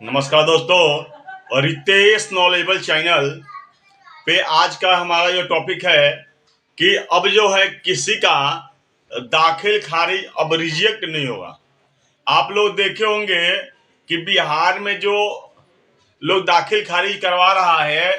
नमस्कार दोस्तों, और रितेश नॉलेजेबल चैनल पे आज का हमारा जो टॉपिक है कि अब जो है किसी का दाखिल खारिज अब रिजेक्ट नहीं होगा। आप लोग देखे होंगे कि बिहार में जो लोग दाखिल खारिज करवा रहा है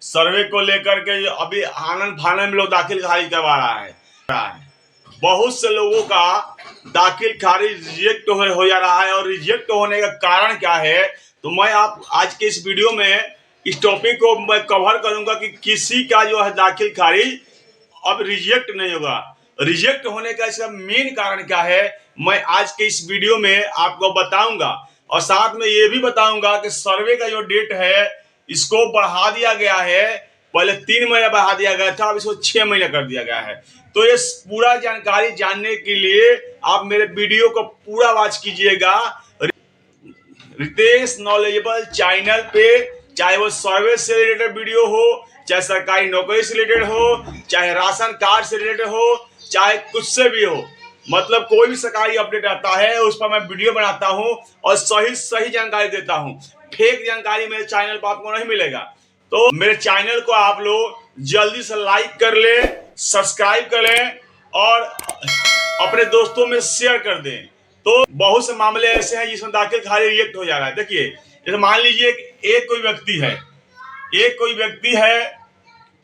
सर्वे को लेकर के, अभी आनन फानन में लोग दाखिल खारिज करवा रहा है। बहुत से लोगों का दाखिल खारिज रिजेक्ट हो जा रहा है, और रिजेक्ट होने का कारण क्या है तो मैं आप आज के इस वीडियो में इस टॉपिक को मैं कवर करूंगा कि किसी का जो है दाखिल खारिज अब रिजेक्ट नहीं होगा। रिजेक्ट होने का इसका मेन कारण क्या है मैं आज के इस वीडियो में आपको बताऊंगा, और साथ में ये भी बताऊंगा कि सर्वे का जो डेट है इसको बढ़ा दिया गया है। पहले 3 महीने बढ़ा दिया गया था, अब इसको 6 महीने कर दिया गया है। तो ये पूरा जानकारी जानने के लिए आप मेरे वीडियो को पूरा वॉच कीजिएगा। रितेश नॉलेजेबल चैनल पे, चाहे वो सर्वे से रिलेटेड वीडियो हो, चाहे सरकारी नौकरी से रिलेटेड हो, चाहे राशन कार्ड से रिलेटेड हो, चाहे कुछ से भी हो, मतलब कोई भी सरकारी अपडेट आता है उस पर मैं वीडियो बनाता हूं और सही जानकारी देता हूं। फेक जानकारी मेरे चैनल पर आपको नहीं मिलेगा। तो मेरे चैनल को आप लोग जल्दी से लाइक कर ले, सब्सक्राइब कर लें और अपने दोस्तों में शेयर कर दें। तो बहुत से मामले ऐसे हैं जिसमें दाखिल खारिज रिजेक्ट हो जा रहा है। देखिए, जैसे मान लीजिए एक कोई व्यक्ति है,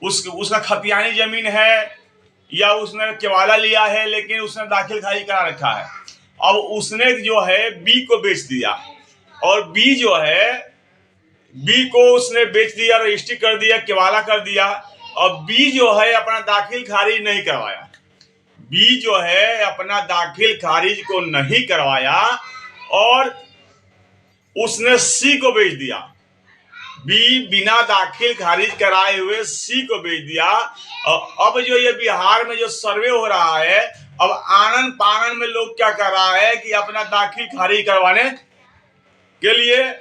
उसका खतियानी जमीन है या उसने केवाला लिया है, लेकिन उसने दाखिल खारिज करा रखा है। अब उसने जो है बी को बेच दिया, और बी को उसने बेच दिया, रजिस्ट्री कर दिया, केवाला कर दिया। और बी जो है अपना दाखिल खारिज नहीं करवाया। बी जो है अपना दाखिल खारिज को नहीं करवाया और उसने सी को बेच दिया। बी बिना दाखिल खारिज कराए हुए सी को बेच दिया। और अब जो ये बिहार में जो सर्वे हो रहा है, अब आनन पानन में लोग क्या कर रहा है कि अपना दाखिल खारिज करवाने के लिए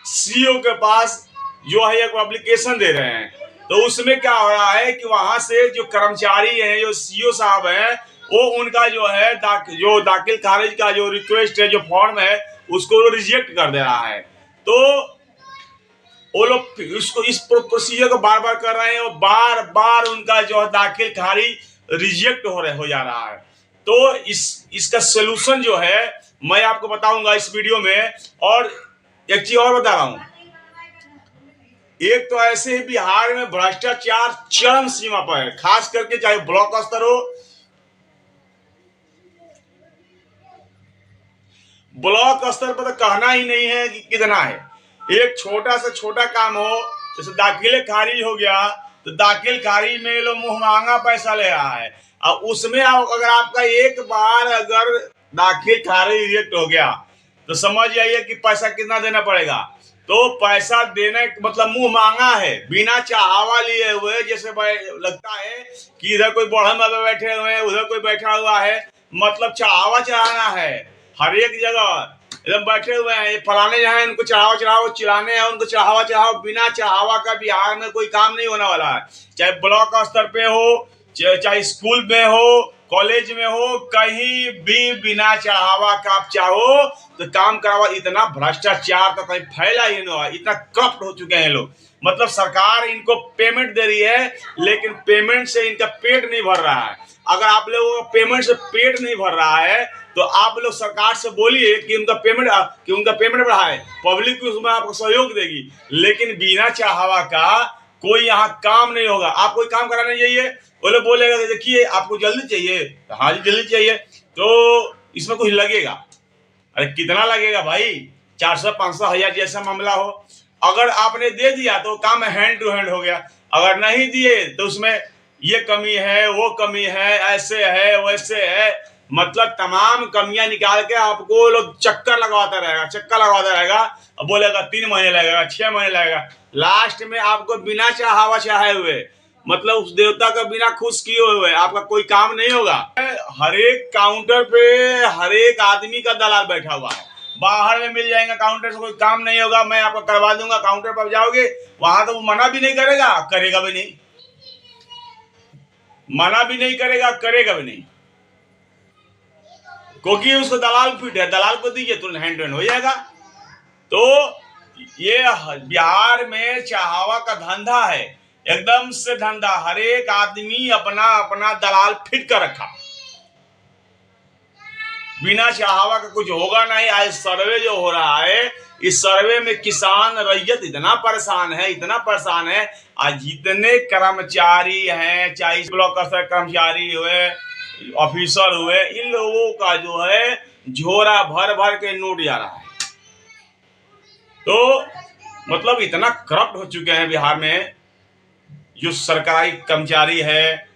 सीओ के पास जो है एक एप्लीकेशन दे रहे हैं। तो उसमें क्या हो रहा है कि वहां से जो कर्मचारी हैं, जो सीओ साहब हैं, वो उनका जो है जो दाखिल खारिज का जो रिक्वेस्ट है, जो फॉर्म है, उसको रिजेक्ट कर दे रहा है। तो वो लोग इसको इस प्रोसीजर को बार बार कर रहे हैं और बार बार उनका जो है दाखिल खारिज रिजेक्ट हो जा रहा है। तो इसका सोल्यूशन जो है मैं आपको बताऊंगा इस वीडियो में। और एक चीज और बता रहा हूं, एक तो ऐसे ही बिहार में भ्रष्टाचार चरम सीमा पर है, खास करके चाहे ब्लॉक स्तर हो, ब्लॉक स्तर पर तो कहना ही नहीं है कि कितना है। एक छोटा से छोटा काम हो, जैसे दाखिल खारिज हो गया, तो दाखिल खारिज में लोग मुंह मांगा पैसा ले रहा है। और उसमें अगर आपका एक बार अगर दाखिल खारिज रिजेक्ट हो गया तो समझ जाइए कि पैसा कितना देना पड़ेगा। तो पैसा देने मतलब मुंह मांगा है, बिना चाहवा लिए हुए। जैसे लगता है कि इधर कोई बढ़न में बैठे हुए हैं, उधर कोई बैठा हुआ है, मतलब चाहवा चढ़ाना है। हर एक जगह एकदम बैठे हुए हैं, ये फलाने हैं, उनको चढ़ावा चिल्लाने हैं, उनको चढ़ावा। बिना चढ़ावा का बिहार में कोई काम नहीं होने वाला है। चाहे ब्लॉक स्तर पे हो, चाहे स्कूल में हो, कॉलेज में हो, कहीं भी बिना चढ़ावा का आप चाहो तो काम करवा। इतना भ्रष्टाचार तो कहीं फैला ही नहीं हुआ, इतना करप्ट हो चुके हैं लोग। मतलब सरकार इनको पेमेंट दे रही है, लेकिन पेमेंट से इनका पेट नहीं भर रहा है। अगर आप लोगों का पेमेंट से पेट नहीं भर रहा है तो आप लोग सरकार से बोलिए कि उनका पेमेंट बढ़ाए, पब्लिक उसमें आपको सहयोग देगी। लेकिन बिना चाहवा का कोई यहाँ काम नहीं होगा। आप कोई काम कराने जाइए, वो लोग बोलेगा कि देखिए आपको जल्दी चाहिए, तो हाँ जी जल्दी चाहिए, तो इसमें कुछ लगेगा। अरे कितना लगेगा भाई? 400 500 1000 जैसा मामला हो। अगर आपने दे दिया तो काम हैंड टू हैंड हो गया। अगर नहीं दिए तो उसमें ये कमी है, वो कमी है, ऐसे है, वैसे है, मतलब तमाम कमियां निकाल के आपको लोग चक्कर लगवाता रहेगा और बोलेगा 3 महीने लगेगा, 6 महीने लगेगा। लास्ट में आपको बिना चाहवा चाहे हुए, मतलब उस देवता का बिना खुश किए हुए आपका कोई काम नहीं होगा। हर एक काउंटर पे हर एक आदमी का दलाल बैठा हुआ है। बाहर में मिल जाएगा, काउंटर से कोई काम नहीं होगा, मैं आपको करवा दूंगा। काउंटर पर जाओगे वहां तो वो मना भी नहीं करेगा, करेगा भी नहीं, मना भी नहीं करेगा, करेगा भी नहीं, क्योंकि उसको दलाल फिट है। दलाल को दीजिए तो हैंड टू हैंड हो जाएगा। तो ये बिहार में चाहवा का धंधा है, एकदम से धंधा। हर एक आदमी अपना अपना दलाल फिट कर रखा, बिना चाहवा का कुछ होगा नहीं। आज सर्वे जो हो रहा है, इस सर्वे में किसान रैयत इतना परेशान है, इतना परेशान है। आज जितने कर्मचारी हैं, चाहे ब्लॉक स्तर कर्मचारी हुए, ऑफिसर हुए, इन लोगों का जो है झोरा भर भर के नोट जा रहा है। तो मतलब इतना करप्ट हो चुके हैं बिहार में जो सरकारी कर्मचारी है,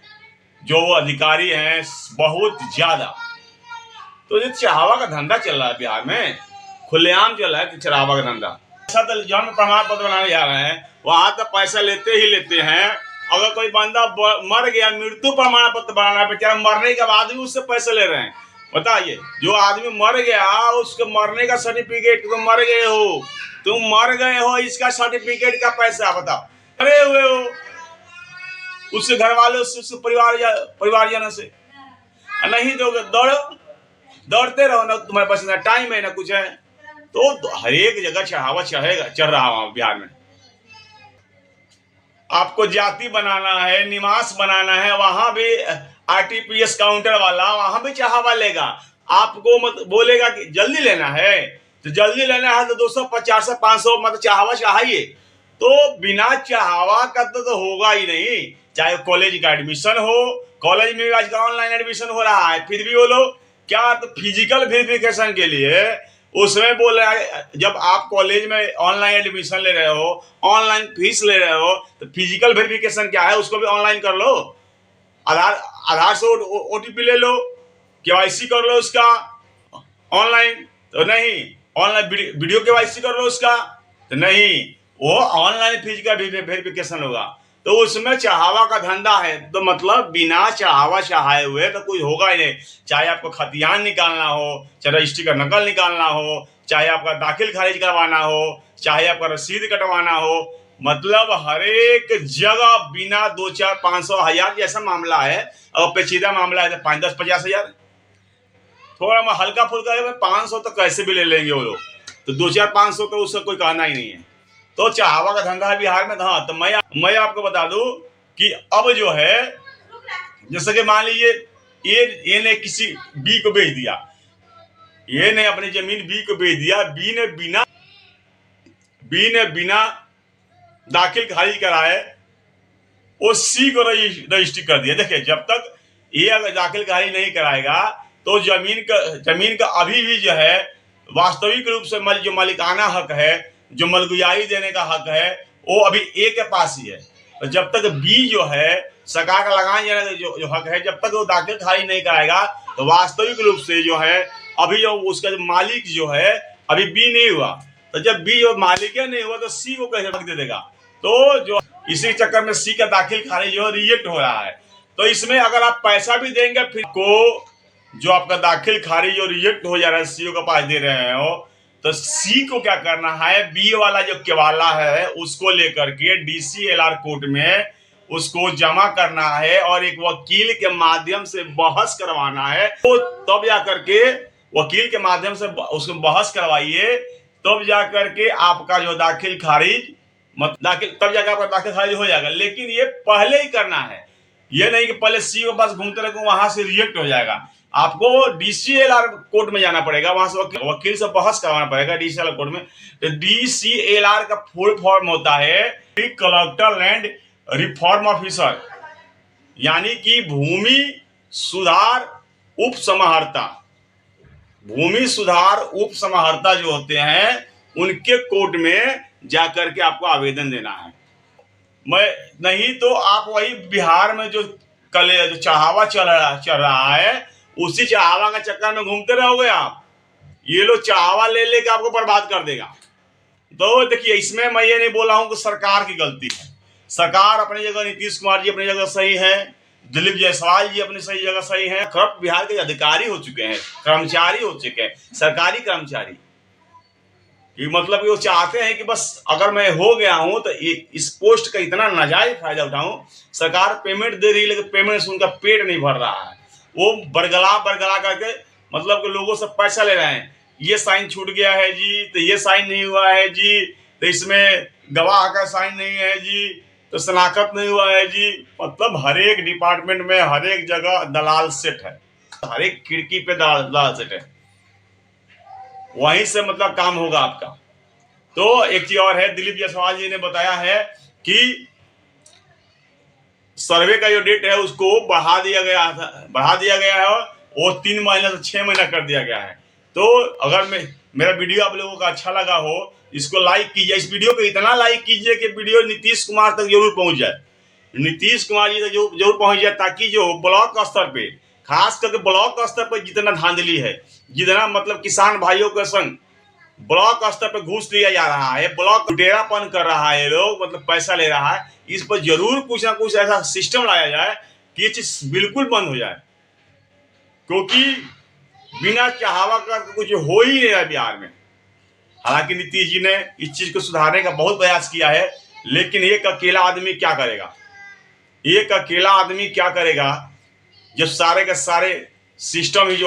जो अधिकारी हैं, बहुत ज्यादा। तो ये चाहवा का धंधा चल रहा है बिहार में, खुलेआम चल रहा है कि चाहवा का धंधा। जन्म प्रमाण पत्र बनाने जा रहे हैं, वहां तक पैसा लेते ही लेते हैं। अगर कोई बंदा मर गया, मृत्यु प्रमाण पत्र बनाना है, बेचारा मरने के बाद भी उससे पैसे ले रहे हैं। बताइए, जो आदमी मर गया उसके मरने का सर्टिफिकेट, तुम मर गए हो, तुम मर गए हो, इसका सर्टिफिकेट का पैसा बताओ। मरे हुए हो, उससे घर वालों से, उससे परिवारजनों से नहीं दोगे, दौड़ते रहो ना, तुम्हारे पास ना टाइम है ना कुछ है। तो हर एक जगह चाहवा चल रहा है बिहार में। आपको जाति बनाना है, निवास बनाना है, वहां भी आरटीपीएस काउंटर वाला वहां भी चाहवा लेगा। आपको मत बोलेगा कि जल्दी लेना है, तो जल्दी लेना है तो 250 से 500 मतलब चाहवा चाहिए। तो बिना चाहवा का तो होगा ही नहीं। चाहे कॉलेज का एडमिशन हो, कॉलेज में आज ऑनलाइन एडमिशन हो रहा है, फिर भी वो लोग क्या, तो फिजिकल वेरिफिकेशन के लिए उसमें बोल रहा है, जब आप कॉलेज में ऑनलाइन एडमिशन ले रहे हो, ऑनलाइन फीस ले रहे हो, तो फिजिकल वेरिफिकेशन क्या है, उसको भी ऑनलाइन कर लो। आधार से ओटीपी ले लो, केवाईसी कर लो उसका ऑनलाइन, तो नहीं ऑनलाइन वीडियो केवाईसी कर लो उसका, तो नहीं, वो ऑनलाइन फिजिकल वेरिफिकेशन होगा। तो उसमें चाहवा का धंधा है, तो मतलब बिना चाहवा चाहे हुए तो कुछ होगा ही नहीं। चाहे आपको खतियान निकालना हो, चाहे रजिस्ट्री का नकल निकालना हो, चाहे आपका दाखिल खारिज करवाना हो, चाहे आपका रसीद कटवाना हो, मतलब हर एक जगह बिना 2, 4, 500, 1000 जैसा मामला है। और पेचीदा मामला है तो 5, 10, 50 हजार, थोड़ा हल्का फुल्का है 500 तो कैसे भी ले लेंगे वो लोग। तो 2, 4, 500 तो उसका कोई कहना ही नहीं है। तो चाहवा का धंधा है बिहार में। हाँ, तो मैं आपको बता दूं कि अब जो है, जैसे कि मान लीजिए ये ने किसी बी को बेच दिया, ये ने अपनी जमीन बी को बेच दिया, बी ने बिना दाखिल खारिज कराए वो सी को रजिस्ट्री कर दिया। देखिए, जब तक ये अगर दाखिल खारिज नहीं कराएगा तो जमीन का अभी भी जो है वास्तविक रूप से जो मालिकाना हक है, जो मलगुजारी देने का हक है, वो अभी ए के पास ही है। और जब तक बी जो है सरकार का लगान देने जो हक है, जब तक वो दाखिल खारिज नहीं कराएगा तो वास्तविक रूप से जो है अभी जो उसका जो मालिक जो है अभी बी नहीं हुआ। तो जब बी जो मालिक नहीं हुआ तो सी को कैसे हक दे देगा। तो जो इसी चक्कर में सी का दाखिल खारिज जो रिजेक्ट हो रहा है। तो इसमें अगर आप पैसा भी देंगे, फिर को जो आपका दाखिल खारिज जो रिजेक्ट हो जा रहा है सी के पास दे रहे हो, तो सी को क्या करना है, बी वाला जो केवाला है उसको लेकर के डीसीएलआर कोर्ट में उसको जमा करना है और एक वकील के माध्यम से बहस करवाना है। तो तब जाकर के वकील के माध्यम से उसको बहस करवाइए, तब जाकर के आपका जो दाखिल खारिज तब जाकर आपका दाखिल खारिज हो जाएगा। लेकिन ये पहले ही करना है, ये नहीं कि पहले सी के पास घूमते रहो, वहां से रिजेक्ट हो जाएगा। आपको डीसीएलआर कोर्ट में जाना पड़ेगा, वहां से वकील से बहस करवाना पड़ेगा डीसीएलआर कोर्ट में। तो डीसीएलआर का फुल फॉर्म होता है कलेक्टर लैंड रिफॉर्म ऑफिसर, यानी कि भूमि सुधार उप समाहर्ता। भूमि सुधार उप समाहर्ता जो होते हैं उनके कोर्ट में जाकर के आपको आवेदन देना है। मैं नहीं तो आप वही बिहार में जो चाहवा चल रहा है, उसी चाहवा का चक्कर में घूमते रहोगे आप। ये लोग चाहवा ले लेके आपको बर्बाद कर देगा। तो देखिए, इसमें मैं ये नहीं बोला हूं कि सरकार की गलती है। सरकार अपनी जगह, नीतीश कुमार जी अपनी जगह सही है, दिलीप जायसवाल जी अपनी सही जगह सही है। करप्ट बिहार के अधिकारी हो चुके हैं, कर्मचारी हो चुके हैं, सरकारी कर्मचारी। ये मतलब कि वो चाहते हैं कि बस अगर मैं हो गया हूं तो इस पोस्ट का इतना नाजायज फायदा उठाऊं। सरकार पेमेंट दे रही है, लेकिन पेमेंट से उनका पेट नहीं भर रहा है। वो बरगला करके मतलब कि लोगों से पैसा ले रहे हैं। ये साइन छूट गया है जी, तो ये साइन नहीं हुआ है जी, तो इसमें गवाह का साइन नहीं है जी, तो शनाख्त नहीं हुआ है जी। मतलब हर एक डिपार्टमेंट में हर एक जगह दलाल सेट है, हर एक खिड़की पे दलाल सेट है, वहीं से मतलब काम होगा आपका। तो एक चीज और है, दिलीप जायसवाल जी ने बताया है कि सर्वे का जो डेट है उसको बढ़ा दिया गया है, वो 3 महीने से 6 महीना कर दिया गया है। तो अगर मेरा वीडियो आप लोगों का अच्छा लगा हो, इसको लाइक कीजिए, इस वीडियो को इतना लाइक कीजिए कि वीडियो नीतीश कुमार तक जरूर पहुंच जाए, नीतीश कुमार जी तक जरूर पहुंच जाए, ताकि जो ब्लॉक स्तर पे, खास करके ब्लॉक स्तर पर जितना धांधली है, जितना मतलब किसान भाइयों के संग ब्लॉक स्तर पे घूस लिया जा रहा है, ब्लॉक लुटेरापन कर रहा है, लोग मतलब पैसा ले रहा है, इस पर जरूर कुछ ना कुछ ऐसा सिस्टम लाया जाए कि ये चीज बिल्कुल बंद हो जाए। क्योंकि बिना चाहवा का कुछ हो ही नहीं रहा बिहार में। हालांकि नीतीश जी ने इस चीज को सुधारने का बहुत प्रयास किया है, लेकिन एक अकेला आदमी क्या करेगा, एक अकेला आदमी क्या करेगा जब सारे के सारे सिस्टम ही जो